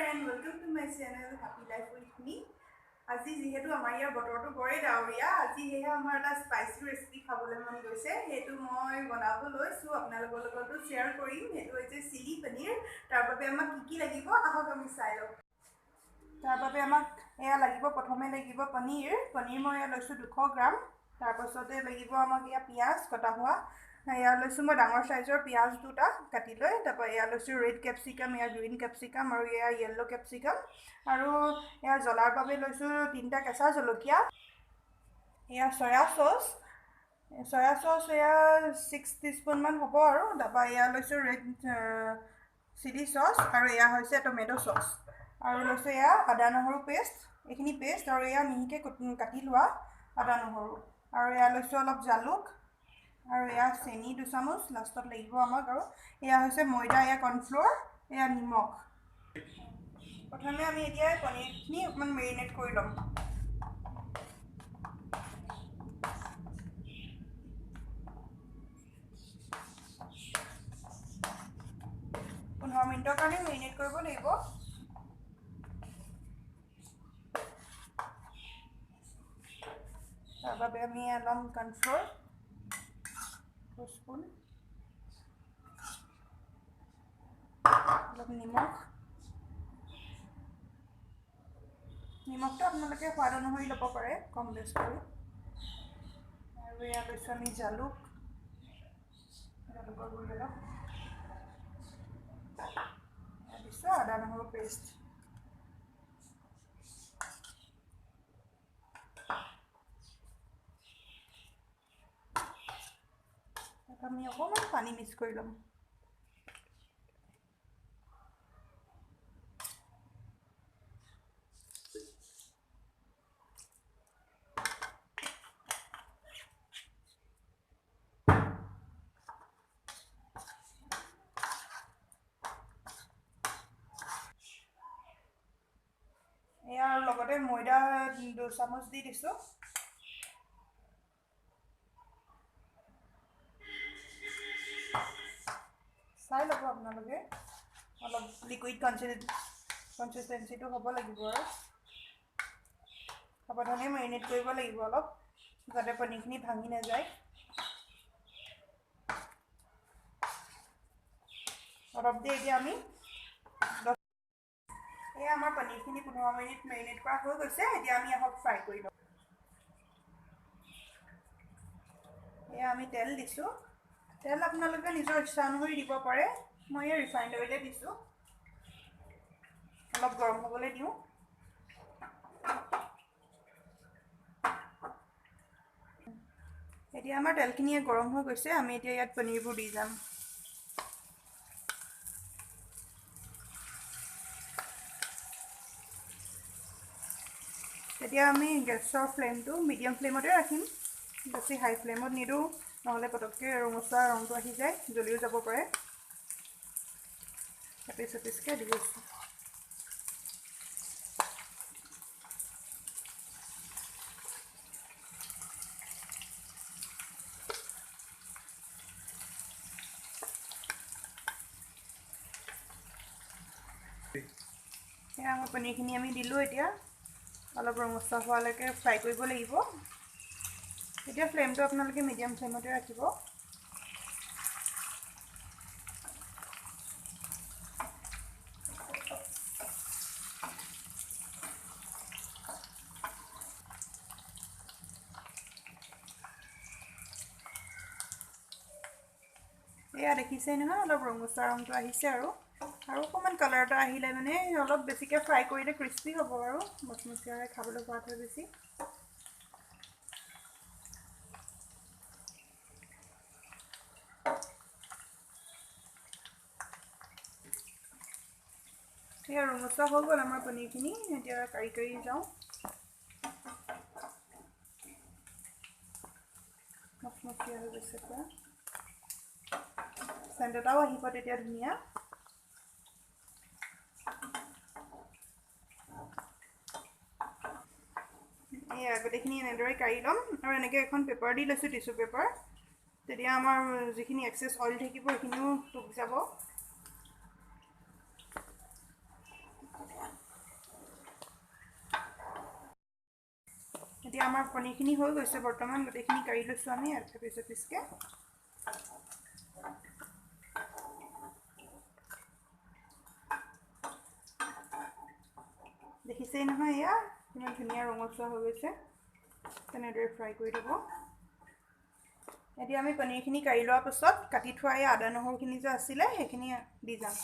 and welcome to my channel Happy Life with me. আজি যেহেতু আমাৰ ইয়াৰ বতৰটো বৰে ডাৱৰীয়া আজি হেয়া আমাৰ এটা স্পাইচি ৰেচিপি খাবলৈ মন গৈছে হেতু মই বনাব লৈছো আপোনালোকৰ লগতো শেয়াৰ কৰিম হেতু হৈছে চিলি পনীৰ তাৰ বাবে আমাক কি লাগিব আহক আমি চাই লওঁ তাৰ বাবে আমাক এয়া লাগিব প্ৰথমে লাগিব পনীৰ মই লৈছো 200 গ্ৰাম তাৰ পাছতে লাগিব আমাক ইয়া পিয়াজ কটা হোৱা এয়া লৈছো মই ডাঙৰ সাইজৰ পিয়াজ দুটা কাটি লৈ তাৰপা এয়া লৈছো ৰেড ক্যাপসিকাম এয়া গ্ৰীন ক্যাপসিকাম আৰু এয়া ইয়েলো ক্যাপসিকাম আৰু এয়া জ্বলাৰ বাবে লৈছো তিনটা কেঁচা জলকীয়া এয়া সয়া সস এয়া 6 টিস্পুন মান হ'ব আৰু তাৰপা এয়া লৈছো ৰেড চিলি সস আৰু এয়া হৈছে টমেটো সস আৰু লৈছো এয়া আদা নহৰু পেষ্ট এইখিনি পেষ্ট আৰু এয়া মিহিকে কাটি লোৱা আদা নহৰু আৰু এয়া লৈছো অলপ জালুক আৰু এয়া চেনি 2 চামুচ লাষ্টত লাগিব আমাক আৰু এয়া হৈছে ময়দা এয়া কৰ্নফ্লোৰ এয়া নিমখ প্ৰথমে আমি এতিয়া পনীৰখিনি অকমান মেৰিনেট কৰি লম 15 মিনিটৰ কাৰণে মেৰিনেট কৰিব লাগিব তাৰ বাবে আমি লম কৰ্নফ্লোৰ 2 স্পুন অলপ নিমখটো আপোনালোকে সোৱাদ অনুসৰি ল'ব পাৰে কম বেছ কৰি আৰু এয়া লৈছো আমি জালুকৰ গুড়ি অলপ দিছো আদা নহৰু পেষ্ট আমি অকণমান পানী মিক্স কৰি ল'ম ইয়াৰ লগতে ময়দা 2 চামুচ দি দিছো চাই লব আপোনালোকে অলপ লিকুইড কনসিস্টেন্সিটো হ'ব লাগিব আৰু সাৱধানে মেৰিনেট কৰিব লাগিব অলপ যাতে পনীৰখিনি ভাঙি নাযায় অলপ দেৰি এতিয়া আমি এয়া আমাৰ পনীৰখিনি 15 মিনিট মেৰিনেট কৰা হৈ গৈছে এতিয়া আমি আহক ফ্ৰাই কৰি লওঁ এয়া আমি তেল দিছো তেল আপোনালোকে নিজৰ ইচ্ছা অনুসৰি দিব পাৰে মই ৰিফাইন্ড অইল দিছো অলপ গৰম হ'বলৈ দিওঁ এতিয়া আমাৰ তেলখিনি গৰম হৈ গৈছে আমি এতিয়া ইয়াত পনীৰবোৰ দি যাম এতিয়া আমি গেছৰ ফ্লেমটো মিডিয়াম ফ্লেমতে ৰাখিম বেছি হাই ফ্লেমত নিদো নহলে পটককে ৰঙচুৱা ৰংটো আহি যায় জ্বলিও যাব পাৰে এপিছকে দি আছো এয়া আমাৰ পনীৰখিনি আমি দিলো এতিয়া অলপ ৰঙচুৱা হোৱালৈকে ফ্ৰাই কৰিব লাগিব এতিয়া ফ্লেমটো আপোনালোকে মিডিয়াম ফ্লেমতে ৰাখিব এয়া দেখিছে নহয় অলপ ৰঙচুৱা ৰংটো আহিছে আৰু অকমান কালাৰটা আহিলে মানে অলপ বেছিকে ফ্ৰাই কৰিলে ক্ৰিস্পি হ'ব আৰু মচমচীয়াৰে খাবলৈ সোৱাদ হয় বেছি এয়া ৰঙচুৱা হৈ গ'ল আমাৰ পনীৰখিনি এতিয়া কাৰি যাওঁ মচমচীয়া হৈ গৈছে পুৰা সেন্ট এটাও আহিব তেতিয়া ধুনীয়া এয়া গোটেইখিনি এনেদৰে কাৰি ল'ম আৰু এনেকৈ এখন পেপাৰ দি লৈছোঁ টিচু পেপাৰ তেতিয়া আমাৰ যিখিনি এক্সেছ অইল থাকিব সেইখিনিও টুক যাব এতিয়া আমাৰ পনীৰখিনি হৈ গৈছে বৰ্তমান গোটেইখিনি কাঢ়ি লৈছোঁ আমি পিছকে দেখিছেই নহয় এয়া কিমান ধুনীয়া ৰঙচুৱা হৈ গৈছে তেনেদৰে ফ্ৰাই কৰি দিব এতিয়া আমি পনীৰখিনি কাঢ়ি লোৱাৰ পাছত কাটি থোৱা এই আদা নহৰুখিনি যে আছিলে সেইখিনি দি যাম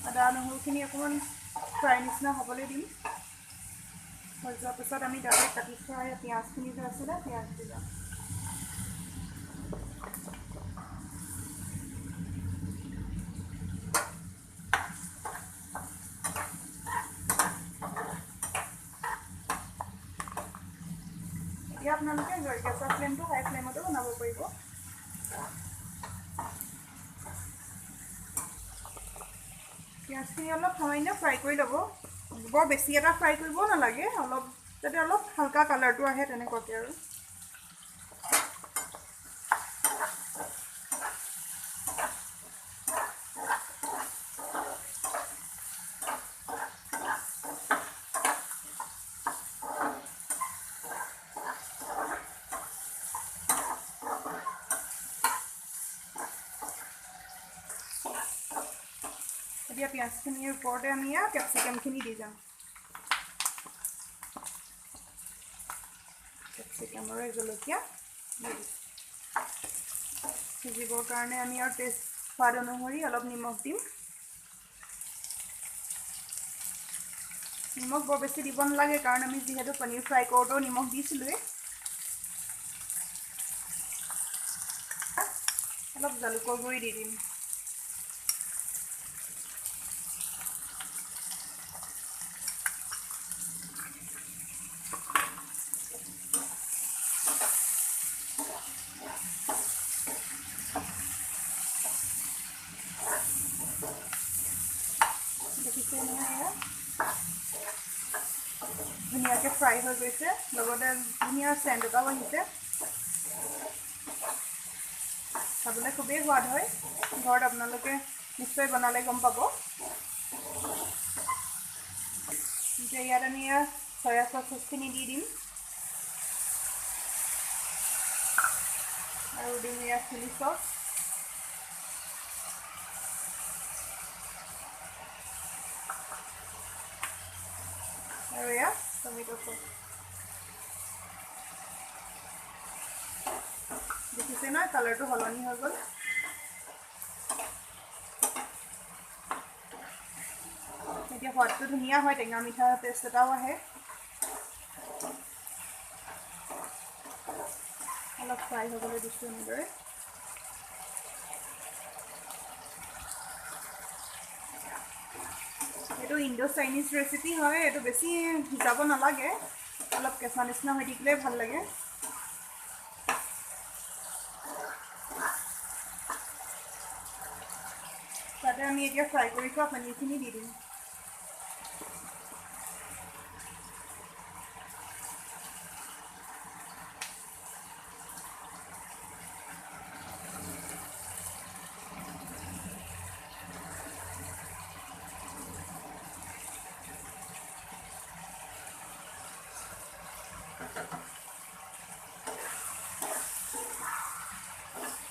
আদা নহৰুখিনি অকণমান ফ্ৰাই নিচিনা হ'বলৈ দিম হৈ যোৱাৰ পিছত আমি তাতে কাটি থোৱা পিঁয়াজখিনি যে আছিলে পিঁয়াজ দি যাম এতিয়া আপোনালোকে গেছৰ ফ্লেমটো হাই ফ্লেমতো বনাব পাৰিব পিঁয়াজখিনি অলপ সামান্য ফ্ৰাই কৰি ল'ব বৰ বেছি এটা ফ্ৰাই কৰিব নালাগে অলপ যাতে অলপ হালকা কালাৰটো আহে তেনেকুৱাকৈ আৰু এতিয়া পিঁয়াজখিনিৰ ওপৰতে আমি কেপচিকামখিনি দি যাম কেপচিকাম আৰু জলকীয়া দি দিম সিজিবৰ কাৰণে আমি আৰু টেষ্ট সোৱাদ অনুসৰি অলপ নিমখ দিম নিমখ বৰ বেছি দিব নালাগে কাৰণ আমি যিহেতু পনীৰ ফ্ৰাই কৰোঁতেও নিমখ দিছিলোঁৱেই অলপ জালুকৰ গুড়ি দি দিম দেখিছে নহয় এয়া ধুনীয়াকৈ ফ্ৰাই হৈ গৈছে লগতে ধুনীয়া চেণ্ট এটাও আহিছে খাবলৈ খুবেই সোৱাদ হয় ঘৰত আপোনালোকে নিশ্চয় বনালে গম পাব এতিয়া ইয়াত আমি চয়া চচখিনি দি দিম আৰু দিম ইয়াত চিলি চচ আৰু এয়া টমেটো চচ দেখিছে নহয় কালাৰটো সলনি হৈ গ'ল এতিয়া সোৱাদটো ধুনীয়া হয় টেঙা মিঠা টেষ্ট এটাও আহে অলপ ফ্ৰাই হ'বলৈ দিছোঁ এনেদৰে এইটো ইণ্ডো চাইনিজ ৰেচিপি হয় এইটো বেছি সিজাব নালাগে অলপ কেঁচা নিচিনা হৈ থাকিলেই ভাল লাগে তাতে আমি এতিয়া ফ্ৰাই কৰি থোৱা পনীৰখিনি দি দিম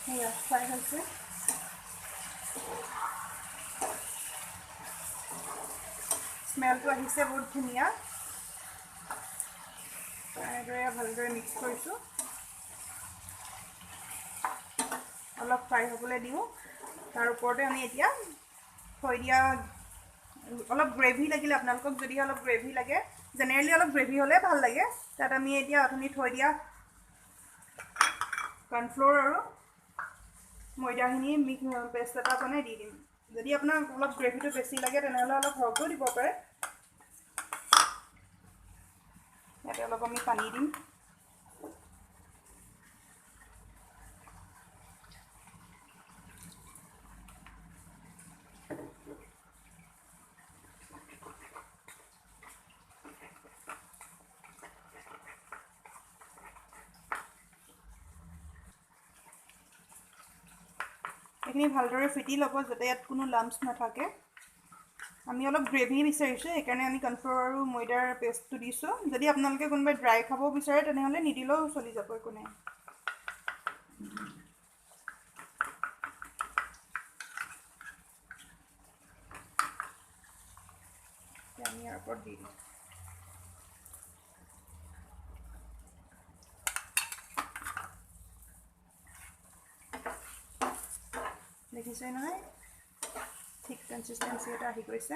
সেয়া ফ্ৰাই হৈছে স্মেলটো আহিছে বহুত ধুনীয়া এনেদৰে ভালদৰে মিক্স কৰিছোঁ অলপ ফ্ৰাই হ'বলৈ দিওঁ তাৰ ওপৰতে আমি এতিয়া থৈ দিয়া অলপ গ্ৰেভি লাগিলে আপোনালোকক যদি অলপ গ্ৰেভি লাগে জেনেৰেলি অলপ গ্ৰেভি হ'লে ভাল লাগে তাত আমি এতিয়া অথনি থৈ দিয়া কৰ্ণফ্ল'ৰ আৰু ময়দাখিনি পেষ্ট এটা বনাই দি দিম যদি আপোনাক অলপ গ্ৰেভিটো বেছি লাগে তেনেহ'লে অলপ সৰহকৈও দিব পাৰে ইয়াতে অলপ আমি পানী দিম চাউলখিনি ভালদৰে ফেটি ল'ব যাতে ইয়াত কোনো লাম্পছ নাথাকে আমি অলপ গ্ৰেভি বিচাৰিছোঁ সেইকাৰণে আমি কৰ্ণফ্ল'ৰ আৰু ময়দাৰ পেষ্টটো দিছোঁ যদি আপোনালোকে কোনোবাই ড্ৰাই খাব বিচাৰে তেনেহ'লে নিদিলেও চলি যাব একো নাই আমি ইয়াৰ ওপৰত দি দিওঁ দেখিছে নহয় ঠিক কনসিষ্টেন্সি এটা আহি গৈছে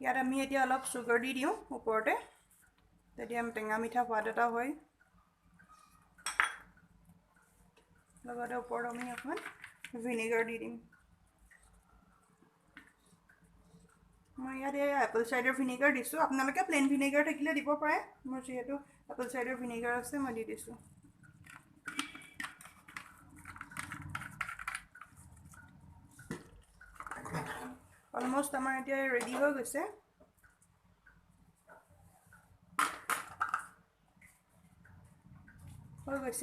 ইয়াত আমি এতিয়া অলপ সুগাৰ দি দিওঁ ওপৰতে তেতিয়া টেঙা মিঠা সোৱাদ এটা হয় লগতে ওপৰত আমি অকণমান ভিনেগাৰ দি দিম মই ইয়াত এপল চাইডাৰ ভিনেগাৰ দিছোঁ আপোনালোকে প্লেইন ভিনেগাৰ থাকিলে দিব পাৰে মোৰ যিহেতু এপল চাইডাৰ ভিনেগাৰ আছে মই দি দিছোঁ অলমোষ্ট আমাৰ এতিয়া ৰেডি হৈ গৈছে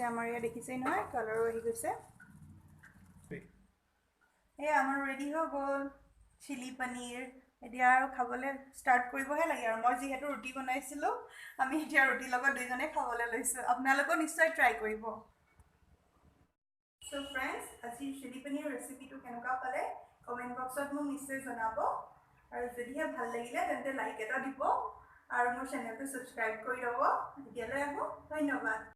আমাৰ ইয়াত দেখিছেই নহয় কালাৰো আহি গৈছে আমাৰ ৰেডি হৈ গ'ল চিলি পনীৰ এতিয়া আৰু খাবলৈ ষ্টাৰ্ট কৰিবহে লাগে আৰু মই যিহেতু ৰুটি বনাইছিলোঁ আমি এতিয়া ৰুটিৰ লগত দুইজনে খাবলৈ লৈছোঁ আপোনালোকেও নিশ্চয় ট্ৰাই কৰিব চ' ফ্ৰেণ্ডছ আজি চিলি পনীৰ ৰেচিপিটো কেনেকুৱা পালে কমেণ্ট বক্সত মোক নিশ্চয় জনাব আৰু যদিহে ভাল লাগিলে তেন্তে লাইক এটা দিব আৰু মোৰ চেনেলটো ছাবস্ক্ৰাইব কৰি ল'ব এতিয়ালৈ আহোঁ ধন্যবাদ